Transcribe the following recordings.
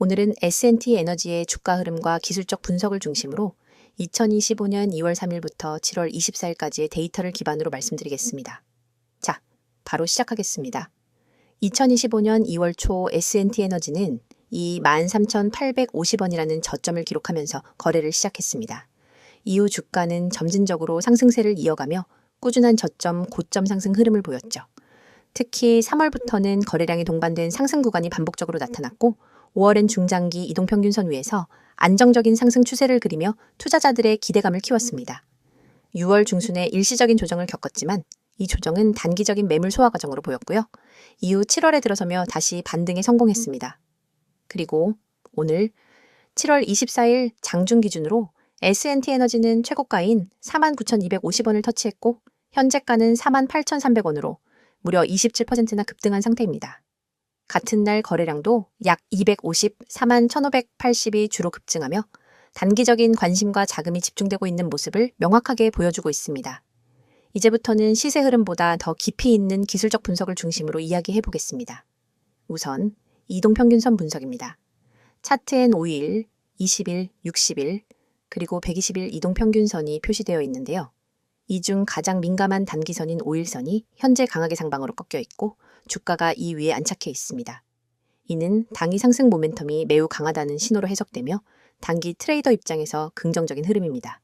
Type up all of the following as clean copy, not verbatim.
오늘은 S&T 에너지의 주가 흐름과 기술적 분석을 중심으로 2025년 2월 3일부터 7월 24일까지의 데이터를 기반으로 말씀드리겠습니다. 자, 바로 시작하겠습니다. 2025년 2월 초 S&T 에너지는 이 13,850원이라는 저점을 기록하면서 거래를 시작했습니다. 이후 주가는 점진적으로 상승세를 이어가며 꾸준한 저점, 고점 상승 흐름을 보였죠. 특히 3월부터는 거래량이 동반된 상승 구간이 반복적으로 나타났고 5월엔 중장기 이동평균선 위에서 안정적인 상승 추세를 그리며 투자자들의 기대감을 키웠습니다. 6월 중순에 일시적인 조정을 겪었지만 이 조정은 단기적인 매물 소화 과정으로 보였고요. 이후 7월에 들어서며 다시 반등에 성공했습니다. 그리고 오늘 7월 24일 장중 기준으로 S&T 에너지는 최고가인 49,250원을 터치했고 현재가는 48,300원으로 무려 27%나 급등한 상태입니다. 같은 날 거래량도 약 254만 1,580이 주로 급증하며 단기적인 관심과 자금이 집중되고 있는 모습을 명확하게 보여주고 있습니다. 이제부터는 시세 흐름보다 더 깊이 있는 기술적 분석을 중심으로 이야기해 보겠습니다. 우선 이동평균선 분석입니다. 차트엔 5일, 20일, 60일, 그리고 120일 이동평균선이 표시되어 있는데요. 이 중 가장 민감한 단기선인 5일선이 현재 강하게 상방으로 꺾여 있고 주가가 이 위에 안착해 있습니다. 이는 당일 상승 모멘텀이 매우 강하다는 신호로 해석되며 단기 트레이더 입장에서 긍정적인 흐름입니다.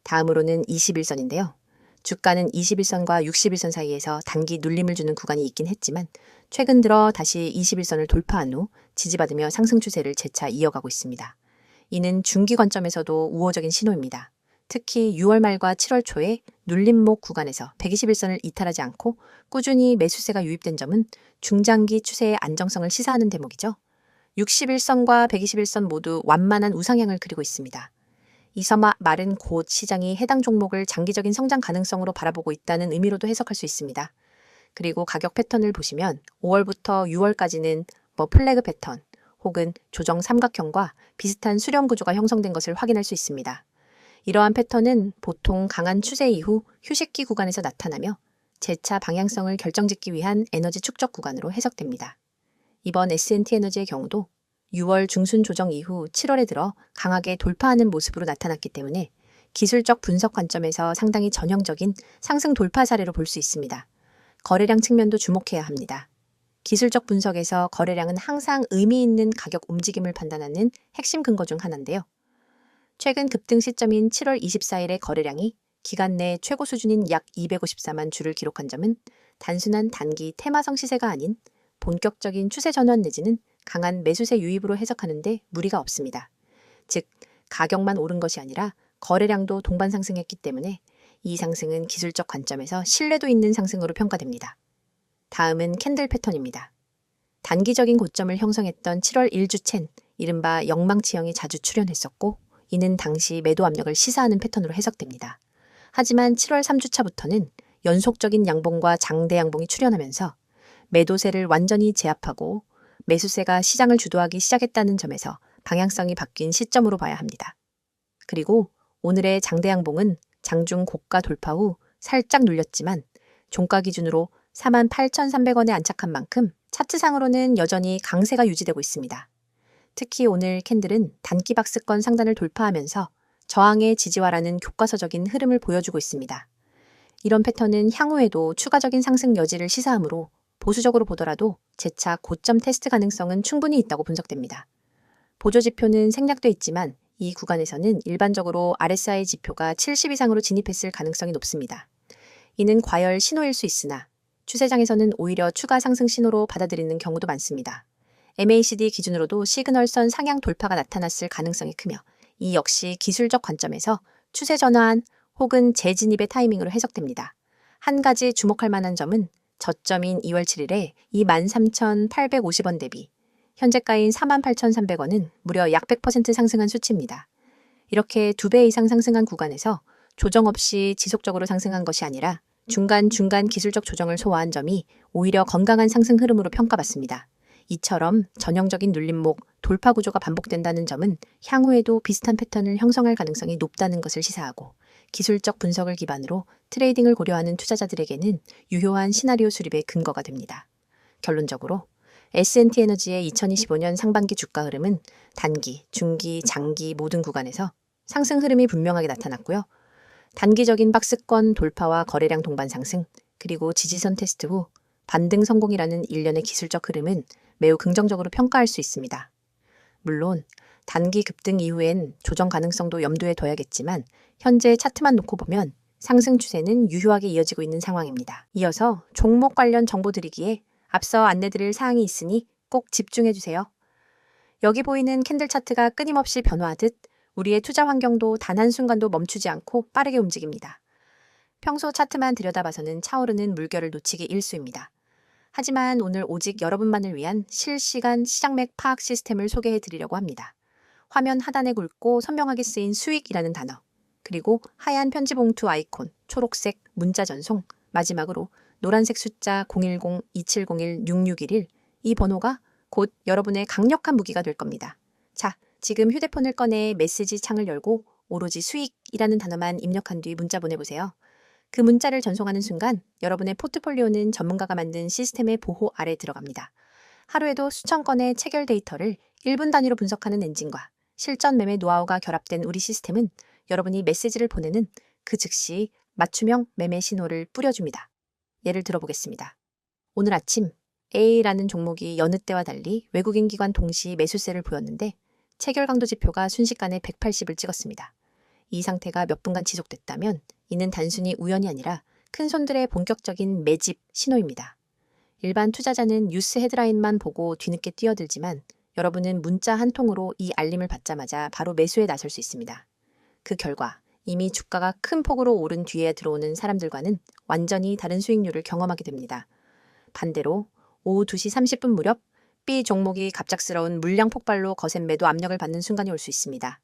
다음으로는 21선인데요. 주가는 21선과 61선 사이에서 단기 눌림을 주는 구간이 있긴 했지만 최근 들어 다시 21선을 돌파한 후 지지받으며 상승 추세를 재차 이어가고 있습니다. 이는 중기 관점에서도 우호적인 신호입니다. 특히 6월 말과 7월 초에 눌림목 구간에서 121선을 이탈하지 않고 꾸준히 매수세가 유입된 점은 중장기 추세의 안정성을 시사하는 대목이죠. 61선과 121선 모두 완만한 우상향을 그리고 있습니다. 이 말은 곧 시장이 해당 종목을 장기적인 성장 가능성으로 바라보고 있다는 의미로도 해석할 수 있습니다. 그리고 가격 패턴을 보시면 5월부터 6월까지는 플래그 패턴 혹은 조정 삼각형과 비슷한 수렴 구조가 형성된 것을 확인할 수 있습니다. 이러한 패턴은 보통 강한 추세 이후 휴식기 구간에서 나타나며 재차 방향성을 결정짓기 위한 에너지 축적 구간으로 해석됩니다. 이번 S&T 에너지의 경우도 6월 중순 조정 이후 7월에 들어 강하게 돌파하는 모습으로 나타났기 때문에 기술적 분석 관점에서 상당히 전형적인 상승 돌파 사례로 볼 수 있습니다. 거래량 측면도 주목해야 합니다. 기술적 분석에서 거래량은 항상 의미 있는 가격 움직임을 판단하는 핵심 근거 중 하나인데요. 최근 급등 시점인 7월 24일의 거래량이 기간 내 최고 수준인 약 254만 주를 기록한 점은 단순한 단기 테마성 시세가 아닌 본격적인 추세 전환 내지는 강한 매수세 유입으로 해석하는데 무리가 없습니다. 즉, 가격만 오른 것이 아니라 거래량도 동반 상승했기 때문에 이 상승은 기술적 관점에서 신뢰도 있는 상승으로 평가됩니다. 다음은 캔들 패턴입니다. 단기적인 고점을 형성했던 7월 1주챈, 이른바 영망치형이 자주 출현했었고 이는 당시 매도 압력을 시사하는 패턴으로 해석됩니다. 하지만 7월 3주차부터는 연속적인 양봉과 장대 양봉이 출현하면서 매도세를 완전히 제압하고 매수세가 시장을 주도하기 시작했다는 점에서 방향성이 바뀐 시점으로 봐야 합니다. 그리고 오늘의 장대 양봉은 장중 고가 돌파 후 살짝 눌렸지만 종가 기준으로 48,300원에 안착한 만큼 차트상으로는 여전히 강세가 유지되고 있습니다. 특히 오늘 캔들은 단기 박스권 상단을 돌파하면서 저항의 지지와라는 교과서적인 흐름을 보여주고 있습니다. 이런 패턴은 향후에도 추가적인 상승 여지를 시사하므로 보수적으로 보더라도 재차 고점 테스트 가능성은 충분히 있다고 분석됩니다. 보조지표는 생략돼 있지만 이 구간에서는 일반적으로 RSI 지표가 70 이상으로 진입했을 가능성이 높습니다. 이는 과열 신호일 수 있으나 추세장에서는 오히려 추가 상승 신호로 받아들이는 경우도 많습니다. MACD 기준으로도 시그널선 상향 돌파가 나타났을 가능성이 크며 이 역시 기술적 관점에서 추세 전환 혹은 재진입의 타이밍으로 해석됩니다. 한 가지 주목할 만한 점은 저점인 2월 7일에 23,850원 대비 현재가인 48,300원은 무려 약 100% 상승한 수치입니다. 이렇게 2배 이상 상승한 구간에서 조정 없이 지속적으로 상승한 것이 아니라 중간중간 기술적 조정을 소화한 점이 오히려 건강한 상승 흐름으로 평가받습니다. 이처럼 전형적인 눌림목, 돌파 구조가 반복된다는 점은 향후에도 비슷한 패턴을 형성할 가능성이 높다는 것을 시사하고 기술적 분석을 기반으로 트레이딩을 고려하는 투자자들에게는 유효한 시나리오 수립의 근거가 됩니다. 결론적으로 S&T 에너지의 2025년 상반기 주가 흐름은 단기, 중기, 장기 모든 구간에서 상승 흐름이 분명하게 나타났고요. 단기적인 박스권 돌파와 거래량 동반 상승, 그리고 지지선 테스트 후 반등 성공이라는 일련의 기술적 흐름은 매우 긍정적으로 평가할 수 있습니다. 물론 단기 급등 이후엔 조정 가능성도 염두에 둬야겠지만 현재 차트만 놓고 보면 상승 추세는 유효하게 이어지고 있는 상황입니다. 이어서 종목 관련 정보 드리기에 앞서 안내드릴 사항이 있으니 꼭 집중해주세요. 여기 보이는 캔들 차트가 끊임없이 변화하듯 우리의 투자 환경도 단 한순간도 멈추지 않고 빠르게 움직입니다. 평소 차트만 들여다봐서는 차오르는 물결을 놓치기 일쑤입니다. 하지만 오늘 오직 여러분만을 위한 실시간 시장맥 파악 시스템을 소개해 드리려고 합니다. 화면 하단에 굵고 선명하게 쓰인 수익이라는 단어, 그리고 하얀 편지 봉투 아이콘, 초록색 문자 전송, 마지막으로 노란색 숫자 010-2701-6611, 이 번호가 곧 여러분의 강력한 무기가 될 겁니다. 자, 지금 휴대폰을 꺼내 메시지 창을 열고 오로지 수익이라는 단어만 입력한 뒤 문자 보내보세요. 그 문자를 전송하는 순간 여러분의 포트폴리오는 전문가가 만든 시스템의 보호 아래 들어갑니다. 하루에도 수천 건의 체결 데이터를 1분 단위로 분석하는 엔진과 실전 매매 노하우가 결합된 우리 시스템은 여러분이 메시지를 보내는 그 즉시 맞춤형 매매 신호를 뿌려줍니다. 예를 들어보겠습니다. 오늘 아침 A라는 종목이 여느 때와 달리 외국인 기관 동시 매수세를 보였는데 체결 강도 지표가 순식간에 180을 찍었습니다. 이 상태가 몇 분간 지속됐다면 이는 단순히 우연이 아니라 큰손들의 본격적인 매집 신호입니다. 일반 투자자는 뉴스 헤드라인만 보고 뒤늦게 뛰어들지만 여러분은 문자 한 통으로 이 알림을 받자마자 바로 매수에 나설 수 있습니다. 그 결과 이미 주가가 큰 폭으로 오른 뒤에 들어오는 사람들과는 완전히 다른 수익률을 경험하게 됩니다. 반대로 오후 2시 30분 무렵 B 종목이 갑작스러운 물량 폭발로 거센 매도 압력을 받는 순간이 올 수 있습니다.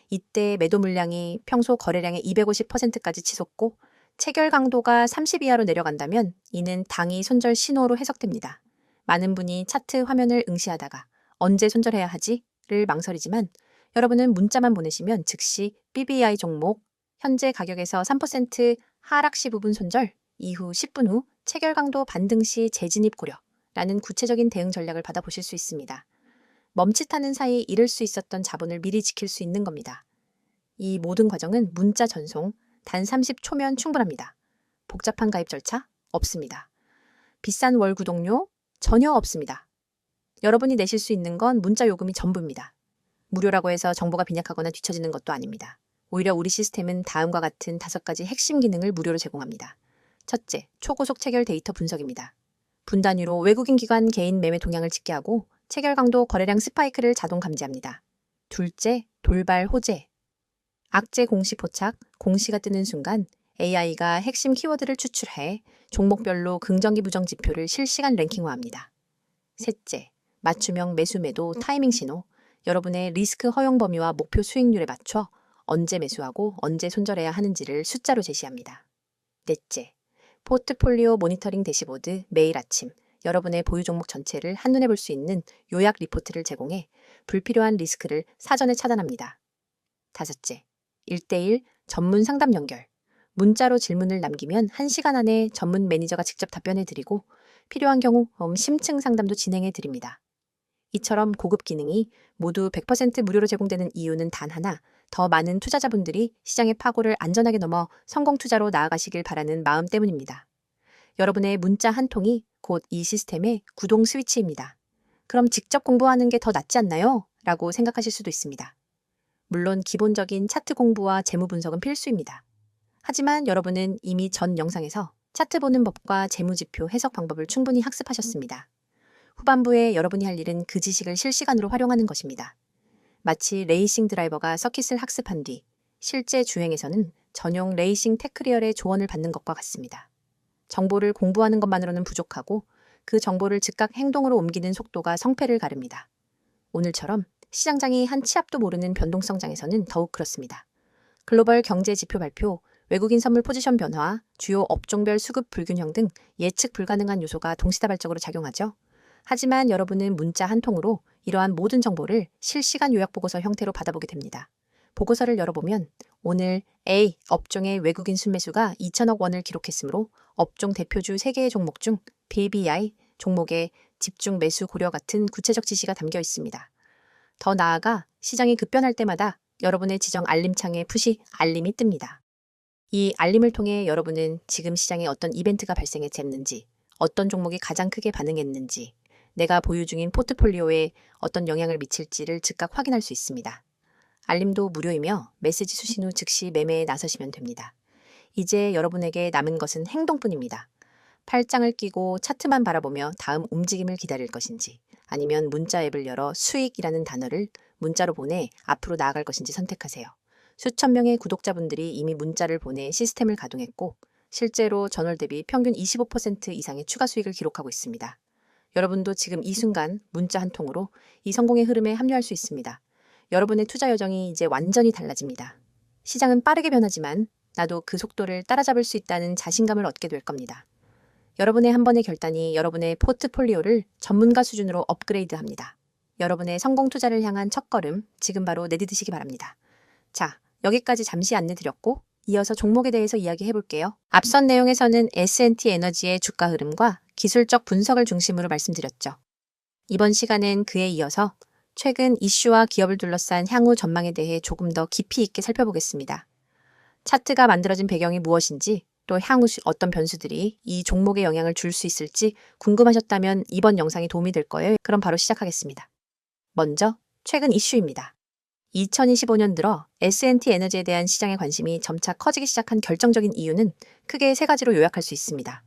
이때 매도 물량이 평소 거래량의 250%까지 치솟고 체결 강도가 30 이하로 내려간다면 이는 당이 손절 신호로 해석됩니다. 많은 분이 차트 화면을 응시하다가 언제 손절해야 하지?를 망설이지만 여러분은 문자만 보내시면 즉시 BBI 종목 현재 가격에서 3% 하락 시 부분 손절, 이후 10분 후 체결 강도 반등 시 재진입 고려라는 구체적인 대응 전략을 받아보실 수 있습니다. 멈칫하는 사이 잃을 수 있었던 자본을 미리 지킬 수 있는 겁니다. 이 모든 과정은 문자 전송 단 30초면 충분합니다. 복잡한 가입 절차 없습니다. 비싼 월 구독료 전혀 없습니다. 여러분이 내실 수 있는 건 문자 요금이 전부입니다. 무료라고 해서 정보가 빈약하거나 뒤처지는 것도 아닙니다. 오히려 우리 시스템은 다음과 같은 5가지 핵심 기능을 무료로 제공합니다. 첫째, 초고속 체결 데이터 분석입니다. 분 단위로 외국인 기관 개인 매매 동향을 집계하고 체결 강도 거래량 스파이크를 자동 감지합니다. 둘째, 돌발 호재. 악재 공시 포착, 공시가 뜨는 순간 AI가 핵심 키워드를 추출해 종목별로 긍정기 부정 지표를 실시간 랭킹화합니다. 셋째, 맞춤형 매수 매도 타이밍 신호. 여러분의 리스크 허용 범위와 목표 수익률에 맞춰 언제 매수하고 언제 손절해야 하는지를 숫자로 제시합니다. 넷째, 포트폴리오 모니터링 대시보드 매일 아침 여러분의 보유 종목 전체를 한눈에 볼 수 있는 요약 리포트를 제공해 불필요한 리스크를 사전에 차단합니다. 다섯째, 1대1 전문 상담 연결. 문자로 질문을 남기면 1시간 안에 전문 매니저가 직접 답변해 드리고 필요한 경우 심층 상담도 진행해 드립니다. 이처럼 고급 기능이 모두 100% 무료로 제공되는 이유는 단 하나, 더 많은 투자자분들이 시장의 파고를 안전하게 넘어 성공 투자로 나아가시길 바라는 마음 때문입니다. 여러분의 문자 한 통이 곧 이 시스템의 구동 스위치입니다. 그럼 직접 공부하는 게 더 낫지 않나요? 라고 생각하실 수도 있습니다. 물론 기본적인 차트 공부와 재무 분석은 필수입니다. 하지만 여러분은 이미 전 영상에서 차트 보는 법과 재무지표 해석 방법을 충분히 학습하셨습니다. 후반부에 여러분이 할 일은 그 지식을 실시간으로 활용하는 것입니다. 마치 레이싱 드라이버가 서킷을 학습한 뒤 실제 주행에서는 전용 레이싱 테크리얼의 조언을 받는 것과 같습니다. 정보를 공부하는 것만으로는 부족하고 그 정보를 즉각 행동으로 옮기는 속도가 성패를 가릅니다. 오늘처럼 시장장이 한 치 앞도 모르는 변동성장에서는 더욱 그렇습니다. 글로벌 경제 지표 발표, 외국인 선물 포지션 변화, 주요 업종별 수급 불균형 등 예측 불가능한 요소가 동시다발적으로 작용하죠. 하지만 여러분은 문자 한 통으로 이러한 모든 정보를 실시간 요약보고서 형태로 받아보게 됩니다. 보고서를 열어보면 오늘 A 업종의 외국인 순매수가 2천억 원을 기록했으므로 업종 대표주 3개의 종목 중 BBI, 종목의 집중 매수 고려 같은 구체적 지시가 담겨 있습니다. 더 나아가 시장이 급변할 때마다 여러분의 지정 알림창에 푸시 알림이 뜹니다. 이 알림을 통해 여러분은 지금 시장에 어떤 이벤트가 발생했는지, 어떤 종목이 가장 크게 반응했는지, 내가 보유 중인 포트폴리오에 어떤 영향을 미칠지를 즉각 확인할 수 있습니다. 알림도 무료이며 메시지 수신 후 즉시 매매에 나서시면 됩니다. 이제 여러분에게 남은 것은 행동뿐입니다. 팔짱을 끼고 차트만 바라보며 다음 움직임을 기다릴 것인지, 아니면 문자 앱을 열어 수익이라는 단어를 문자로 보내 앞으로 나아갈 것인지 선택하세요. 수천 명의 구독자분들이 이미 문자를 보내 시스템을 가동했고 실제로 전월 대비 평균 25% 이상의 추가 수익을 기록하고 있습니다. 여러분도 지금 이 순간 문자 한 통으로 이 성공의 흐름에 합류할 수 있습니다. 여러분의 투자 여정이 이제 완전히 달라집니다. 시장은 빠르게 변하지만 나도 그 속도를 따라잡을 수 있다는 자신감을 얻게 될 겁니다. 여러분의 한 번의 결단이 여러분의 포트폴리오를 전문가 수준으로 업그레이드합니다. 여러분의 성공 투자를 향한 첫걸음 지금 바로 내디디시기 바랍니다. 자, 여기까지 잠시 안내드렸고 이어서 종목에 대해서 이야기해 볼게요. 앞선 내용에서는 S&T 에너지의 주가 흐름과 기술적 분석을 중심으로 말씀드렸죠. 이번 시간엔 그에 이어서 최근 이슈와 기업을 둘러싼 향후 전망에 대해 조금 더 깊이 있게 살펴보겠습니다. 차트가 만들어진 배경이 무엇인지, 또 향후 어떤 변수들이 이 종목에 영향을 줄 수 있을지 궁금하셨다면 이번 영상이 도움이 될 거예요. 그럼 바로 시작하겠습니다. 먼저 최근 이슈입니다. 2025년 들어 S&T 에너지에 대한 시장의 관심이 점차 커지기 시작한 결정적인 이유는 크게 세 가지로 요약할 수 있습니다.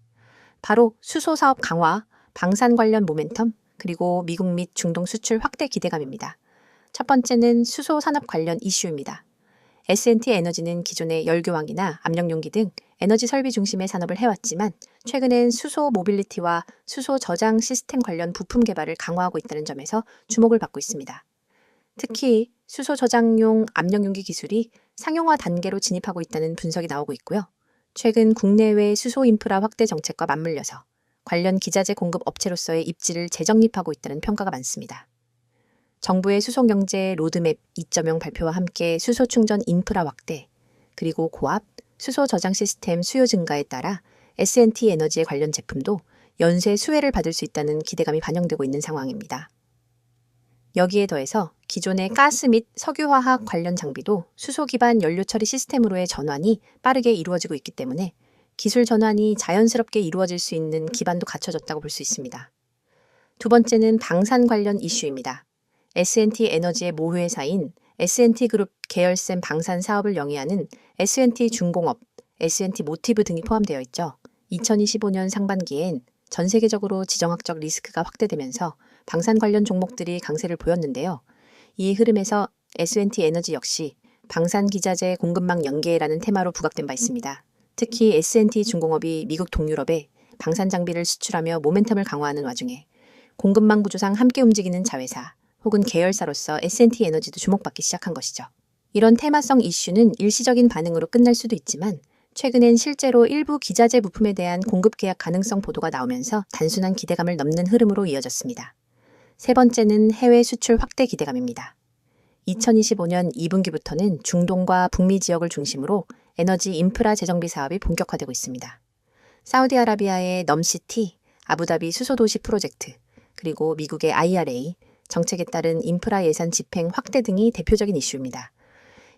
바로 수소 사업 강화, 방산 관련 모멘텀, 그리고 미국 및 중동 수출 확대 기대감입니다. 첫 번째는 수소 산업 관련 이슈입니다. S&T 에너지는 기존의 열교환기나 압력용기 등 에너지 설비 중심의 산업을 해왔지만 최근엔 수소 모빌리티와 수소 저장 시스템 관련 부품 개발을 강화하고 있다는 점에서 주목을 받고 있습니다. 특히 수소 저장용 압력용기 기술이 상용화 단계로 진입하고 있다는 분석이 나오고 있고요. 최근 국내외 수소 인프라 확대 정책과 맞물려서 관련 기자재 공급 업체로서의 입지를 재정립하고 있다는 평가가 많습니다. 정부의 수소경제 로드맵 2.0 발표와 함께 수소 충전 인프라 확대, 그리고 고압, 수소 저장 시스템 수요 증가에 따라 S&T 에너지의 관련 제품도 연쇄 수혜를 받을 수 있다는 기대감이 반영되고 있는 상황입니다. 여기에 더해서 기존의 가스 및 석유화학 관련 장비도 수소 기반 연료 처리 시스템으로의 전환이 빠르게 이루어지고 있기 때문에 기술 전환이 자연스럽게 이루어질 수 있는 기반도 갖춰졌다고 볼 수 있습니다. 두 번째는 방산 관련 이슈입니다. S&T 에너지의 모회사인 S&T 그룹 계열샘 방산 사업을 영위하는 S&T 중공업, S&T 모티브 등이 포함되어 있죠. 2025년 상반기엔 전 세계적으로 지정학적 리스크가 확대되면서 방산 관련 종목들이 강세를 보였는데요. 이 흐름에서 S&T 에너지 역시 방산 기자재 공급망 연계라는 테마로 부각된 바 있습니다. 특히 S&T 중공업이 미국 동유럽에 방산 장비를 수출하며 모멘텀을 강화하는 와중에 공급망 구조상 함께 움직이는 자회사 혹은 계열사로서 S&T 에너지도 주목받기 시작한 것이죠. 이런 테마성 이슈는 일시적인 반응으로 끝날 수도 있지만 최근엔 실제로 일부 기자재 부품에 대한 공급 계약 가능성 보도가 나오면서 단순한 기대감을 넘는 흐름으로 이어졌습니다. 세 번째는 해외 수출 확대 기대감입니다. 2025년 2분기부터는 중동과 북미 지역을 중심으로 에너지 인프라 재정비 사업이 본격화되고 있습니다. 사우디아라비아의 넘시티, 아부다비 수소도시 프로젝트, 그리고 미국의 IRA, 정책에 따른 인프라 예산 집행 확대 등이 대표적인 이슈입니다.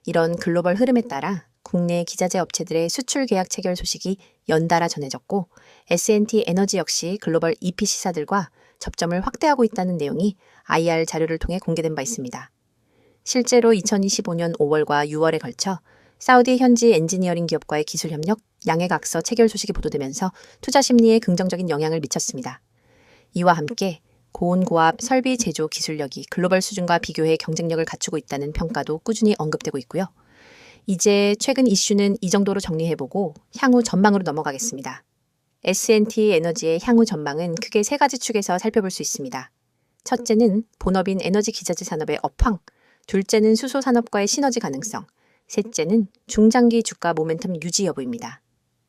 이런 글로벌 흐름에 따라 국내 기자재 업체들의 수출 계약 체결 소식이 연달아 전해졌고 S&T 에너지 역시 글로벌 EPC사들과 접점을 확대하고 있다는 내용이 IR 자료를 통해 공개된 바 있습니다. 실제로 2025년 5월과 6월에 걸쳐 사우디 현지 엔지니어링 기업과의 기술 협력, 양해각서 체결 소식이 보도되면서 투자 심리에 긍정적인 영향을 미쳤습니다. 이와 함께 고온고압 설비 제조 기술력이 글로벌 수준과 비교해 경쟁력을 갖추고 있다는 평가도 꾸준히 언급되고 있고요. 이제 최근 이슈는 이 정도로 정리해보고 향후 전망으로 넘어가겠습니다. S&T 에너지의 향후 전망은 크게 세 가지 축에서 살펴볼 수 있습니다. 첫째는 본업인 에너지 기자재 산업의 업황, 둘째는 수소 산업과의 시너지 가능성, 셋째는 중장기 주가 모멘텀 유지 여부입니다.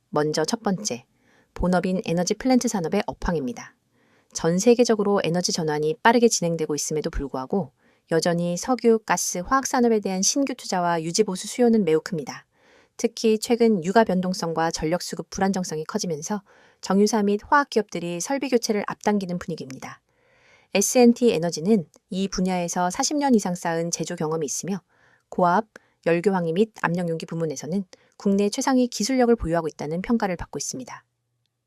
먼저 첫 번째, 본업인 에너지 플랜트 산업의 업황입니다. 전 세계적으로 에너지 전환이 빠르게 진행되고 있음에도 불구하고 여전히 석유, 가스, 화학 산업에 대한 신규 투자와 유지 보수 수요는 매우 큽니다. 특히 최근 유가 변동성과 전력 수급 불안정성이 커지면서 정유사 및 화학 기업들이 설비 교체를 앞당기는 분위기입니다. S&T 에너지는 이 분야에서 40년 이상 쌓은 제조 경험이 있으며 고압, 열교황이 및 압력용기 부문에서는 국내 최상위 기술력을 보유하고 있다는 평가를 받고 있습니다.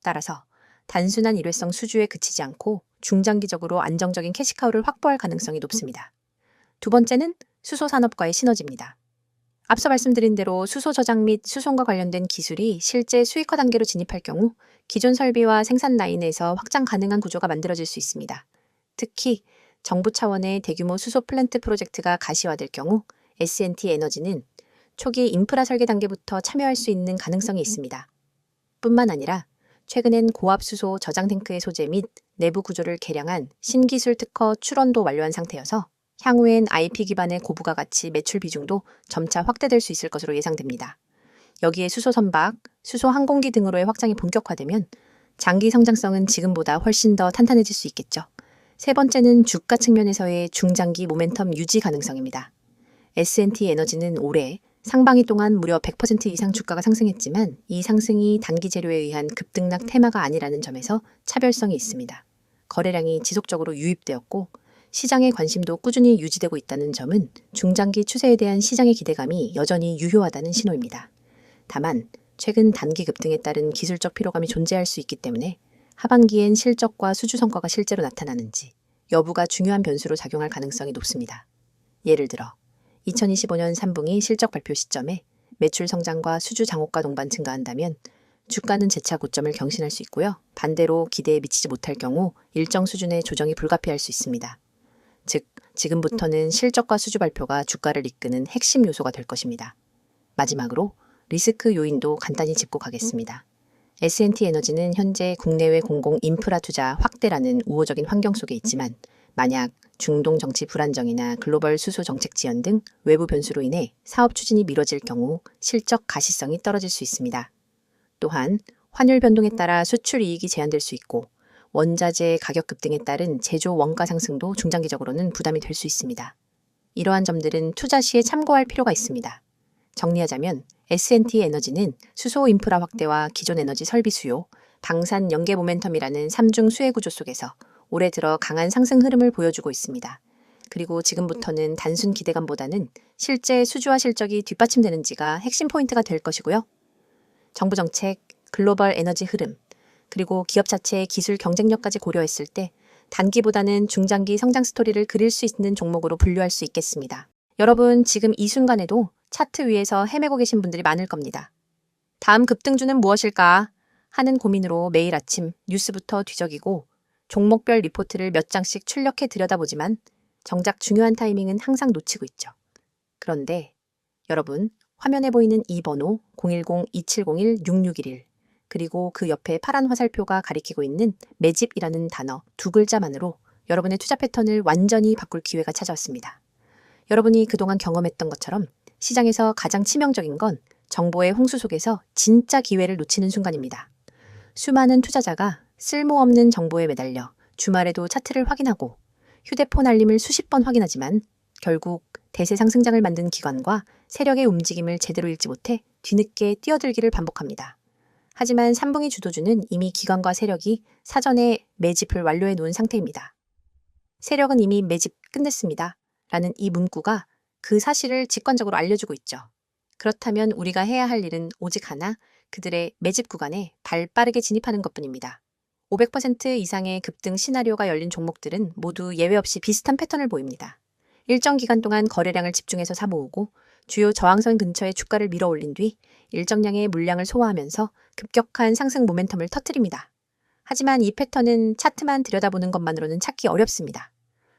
따라서 단순한 일회성 수주에 그치지 않고 중장기적으로 안정적인 캐시카우를 확보할 가능성이 높습니다. 두 번째는 수소 산업과의 시너지입니다. 앞서 말씀드린 대로 수소 저장 및 수송과 관련된 기술이 실제 수익화 단계로 진입할 경우 기존 설비와 생산 라인에서 확장 가능한 구조가 만들어질 수 있습니다. 특히 정부 차원의 대규모 수소 플랜트 프로젝트가 가시화될 경우 S&T 에너지는 초기 인프라 설계 단계부터 참여할 수 있는 가능성이 있습니다. 뿐만 아니라 최근엔 고압 수소 저장 탱크의 소재 및 내부 구조를 개량한 신기술 특허 출원도 완료한 상태여서 향후엔 IP 기반의 고부가 가치 매출 비중도 점차 확대될 수 있을 것으로 예상됩니다. 여기에 수소 선박, 수소 항공기 등으로의 확장이 본격화되면 장기 성장성은 지금보다 훨씬 더 탄탄해질 수 있겠죠. 세 번째는 주가 측면에서의 중장기 모멘텀 유지 가능성입니다. S&T 에너지는 올해 상반기 동안 무려 100% 이상 주가가 상승했지만 이 상승이 단기 재료에 의한 급등락 테마가 아니라는 점에서 차별성이 있습니다. 거래량이 지속적으로 유입되었고 시장의 관심도 꾸준히 유지되고 있다는 점은 중장기 추세에 대한 시장의 기대감이 여전히 유효하다는 신호입니다. 다만 최근 단기 급등에 따른 기술적 피로감이 존재할 수 있기 때문에 하반기엔 실적과 수주 성과가 실제로 나타나는지 여부가 중요한 변수로 작용할 가능성이 높습니다. 예를 들어 2025년 3분기 실적 발표 시점에 매출 성장과 수주 장호가 동반 증가한다면 주가는 재차 고점을 경신할 수 있고요. 반대로 기대에 미치지 못할 경우 일정 수준의 조정이 불가피할 수 있습니다. 즉, 지금부터는 실적과 수주 발표가 주가를 이끄는 핵심 요소가 될 것입니다. 마지막으로 리스크 요인도 간단히 짚고 가겠습니다. S&T 에너지는 현재 국내외 공공 인프라 투자 확대라는 우호적인 환경 속에 있지만 만약 중동 정치 불안정이나 글로벌 수소 정책 지연 등 외부 변수로 인해 사업 추진이 미뤄질 경우 실적 가시성이 떨어질 수 있습니다. 또한 환율 변동에 따라 수출 이익이 제한될 수 있고 원자재 가격 급등에 따른 제조 원가 상승도 중장기적으로는 부담이 될 수 있습니다. 이러한 점들은 투자 시에 참고할 필요가 있습니다. 정리하자면 S&T 에너지는 수소 인프라 확대와 기존 에너지 설비 수요, 방산 연계 모멘텀이라는 3중 수혜 구조 속에서 올해 들어 강한 상승 흐름을 보여주고 있습니다. 그리고 지금부터는 단순 기대감보다는 실제 수주와 실적이 뒷받침되는지가 핵심 포인트가 될 것이고요. 정부 정책, 글로벌 에너지 흐름, 그리고 기업 자체의 기술 경쟁력까지 고려했을 때 단기보다는 중장기 성장 스토리를 그릴 수 있는 종목으로 분류할 수 있겠습니다. 여러분, 지금 이 순간에도 차트 위에서 헤매고 계신 분들이 많을 겁니다. 다음 급등주는 무엇일까 하는 고민으로 매일 아침 뉴스부터 뒤적이고 종목별 리포트를 몇 장씩 출력해 들여다보지만 정작 중요한 타이밍은 항상 놓치고 있죠. 그런데 여러분, 화면에 보이는 이 번호 010-2701-6611 그리고 그 옆에 파란 화살표가 가리키고 있는 매집이라는 단어 두 글자만으로 여러분의 투자 패턴을 완전히 바꿀 기회가 찾아왔습니다. 여러분이 그동안 경험했던 것처럼 시장에서 가장 치명적인 건 정보의 홍수 속에서 진짜 기회를 놓치는 순간입니다. 수많은 투자자가 쓸모없는 정보에 매달려 주말에도 차트를 확인하고 휴대폰 알림을 수십 번 확인하지만 결국 대세 상승장을 만든 기관과 세력의 움직임을 제대로 읽지 못해 뒤늦게 뛰어들기를 반복합니다. 하지만 3분기 주도주는 이미 기관과 세력이 사전에 매집을 완료해 놓은 상태입니다. 세력은 이미 매집 끝냈습니다. 라는 이 문구가 그 사실을 직관적으로 알려주고 있죠. 그렇다면 우리가 해야 할 일은 오직 하나, 그들의 매집 구간에 발 빠르게 진입하는 것뿐입니다. 500% 이상의 급등 시나리오가 열린 종목들은 모두 예외 없이 비슷한 패턴을 보입니다. 일정 기간 동안 거래량을 집중해서 사모으고 주요 저항선 근처에 주가를 밀어 올린 뒤 일정량의 물량을 소화하면서 급격한 상승 모멘텀을 터뜨립니다. 하지만 이 패턴은 차트만 들여다보는 것만으로는 찾기 어렵습니다.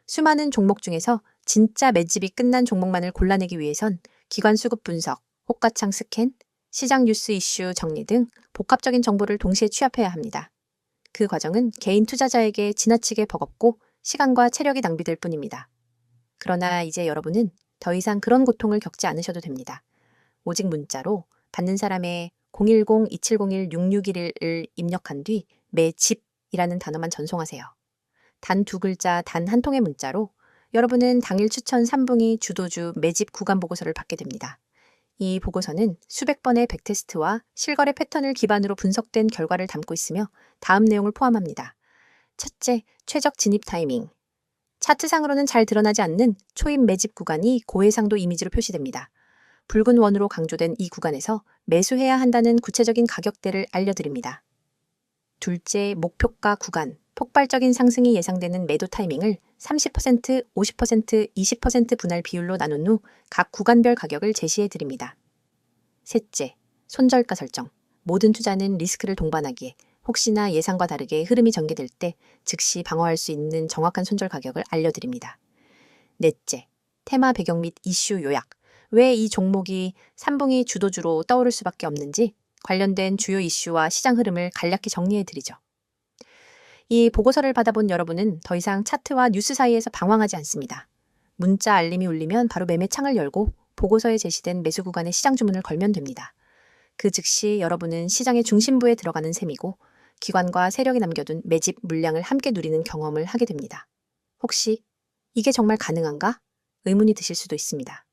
수많은 종목 중에서 진짜 매집이 끝난 종목만을 골라내기 위해선 기관 수급 분석, 호가창 스캔, 시장 뉴스 이슈 정리 등 복합적인 정보를 동시에 취합해야 합니다. 그 과정은 개인 투자자에게 지나치게 버겁고 시간과 체력이 낭비될 뿐입니다. 그러나 이제 여러분은 더 이상 그런 고통을 겪지 않으셔도 됩니다. 오직 문자로 받는 사람의 010-2701-6611을 입력한 뒤 매집이라는 단어만 전송하세요. 단 두 글자, 단 한 통의 문자로 여러분은 당일 추천 3분기 주도주 매집 구간 보고서를 받게 됩니다. 이 보고서는 수백 번의 백테스트와 실거래 패턴을 기반으로 분석된 결과를 담고 있으며 다음 내용을 포함합니다. 첫째, 최적 진입 타이밍. 차트상으로는 잘 드러나지 않는 초입 매집 구간이 고해상도 이미지로 표시됩니다. 붉은 원으로 강조된 이 구간에서 매수해야 한다는 구체적인 가격대를 알려드립니다. 둘째, 목표가 구간. 폭발적인 상승이 예상되는 매도 타이밍을 30%, 50%, 20% 분할 비율로 나눈 후 각 구간별 가격을 제시해 드립니다. 셋째, 손절가 설정. 모든 투자는 리스크를 동반하기에 혹시나 예상과 다르게 흐름이 전개될 때 즉시 방어할 수 있는 정확한 손절 가격을 알려드립니다. 넷째, 테마 배경 및 이슈 요약. 왜 이 종목이 3분기 주도주로 떠오를 수밖에 없는지 관련된 주요 이슈와 시장 흐름을 간략히 정리해 드리죠. 이 보고서를 받아본 여러분은 더 이상 차트와 뉴스 사이에서 방황하지 않습니다. 문자 알림이 울리면 바로 매매창을 열고 보고서에 제시된 매수 구간의 시장 주문을 걸면 됩니다. 그 즉시 여러분은 시장의 중심부에 들어가는 셈이고 기관과 세력이 남겨둔 매집 물량을 함께 누리는 경험을 하게 됩니다. 혹시 이게 정말 가능한가? 의문이 드실 수도 있습니다.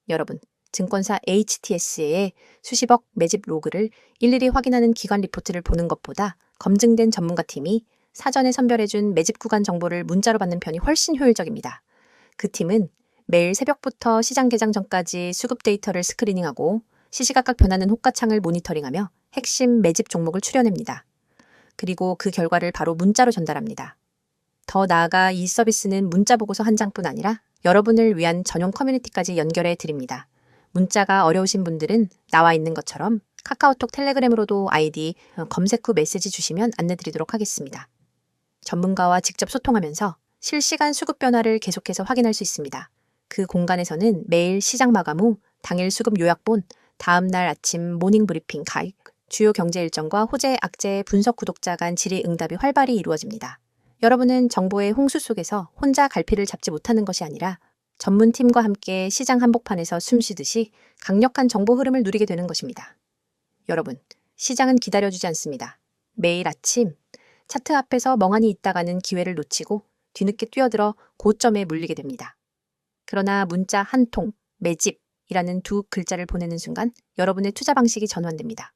여러분, 증권사 HTS의 수십억 매집 로그를 일일이 확인하는 기관 리포트를 보는 것보다 검증된 전문가팀이 사전에 선별해준 매집 구간 정보를 문자로 받는 편이 훨씬 효율적입니다. 그 팀은 매일 새벽부터 시장 개장 전까지 수급 데이터를 스크리닝하고 시시각각 변하는 호가창을 모니터링하며 핵심 매집 종목을 추려냅니다. 그리고 그 결과를 바로 문자로 전달합니다. 더 나아가 이 서비스는 문자 보고서 한 장뿐 아니라 여러분을 위한 전용 커뮤니티까지 연결해 드립니다. 문자가 어려우신 분들은 나와 있는 것처럼 카카오톡 텔레그램으로도 아이디 검색 후 메시지 주시면 안내드리도록 하겠습니다. 전문가와 직접 소통하면서 실시간 수급 변화를 계속해서 확인할 수 있습니다. 그 공간에서는 매일 시장 마감 후 당일 수급 요약본, 다음 날 아침 모닝 브리핑 가입, 주요 경제 일정과 호재, 악재, 분석 구독자 간 질의응답이 활발히 이루어집니다. 여러분은 정보의 홍수 속에서 혼자 갈피를 잡지 못하는 것이 아니라 전문팀과 함께 시장 한복판에서 숨쉬듯이 강력한 정보 흐름을 누리게 되는 것입니다. 여러분, 시장은 기다려주지 않습니다. 매일 아침 차트 앞에서 멍하니 있다가는 기회를 놓치고 뒤늦게 뛰어들어 고점에 물리게 됩니다. 그러나 문자 한 통, 매집이라는 두 글자를 보내는 순간 여러분의 투자 방식이 전환됩니다.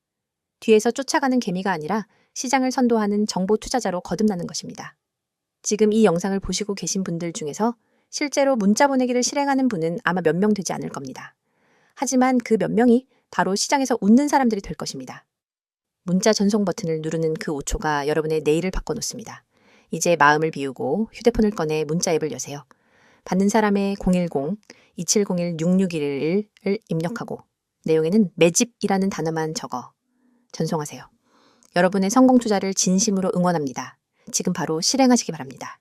뒤에서 쫓아가는 개미가 아니라 시장을 선도하는 정보 투자자로 거듭나는 것입니다. 지금 이 영상을 보시고 계신 분들 중에서 실제로 문자 보내기를 실행하는 분은 아마 몇 명 되지 않을 겁니다. 하지만 그 몇 명이 바로 시장에서 웃는 사람들이 될 것입니다. 문자 전송 버튼을 누르는 그 5초가 여러분의 내일을 바꿔놓습니다. 이제 마음을 비우고 휴대폰을 꺼내 문자 앱을 여세요. 받는 사람의 010-2701-6611을 입력하고 내용에는 매집이라는 단어만 적어 전송하세요. 여러분의 성공 투자를 진심으로 응원합니다. 지금 바로 실행하시기 바랍니다.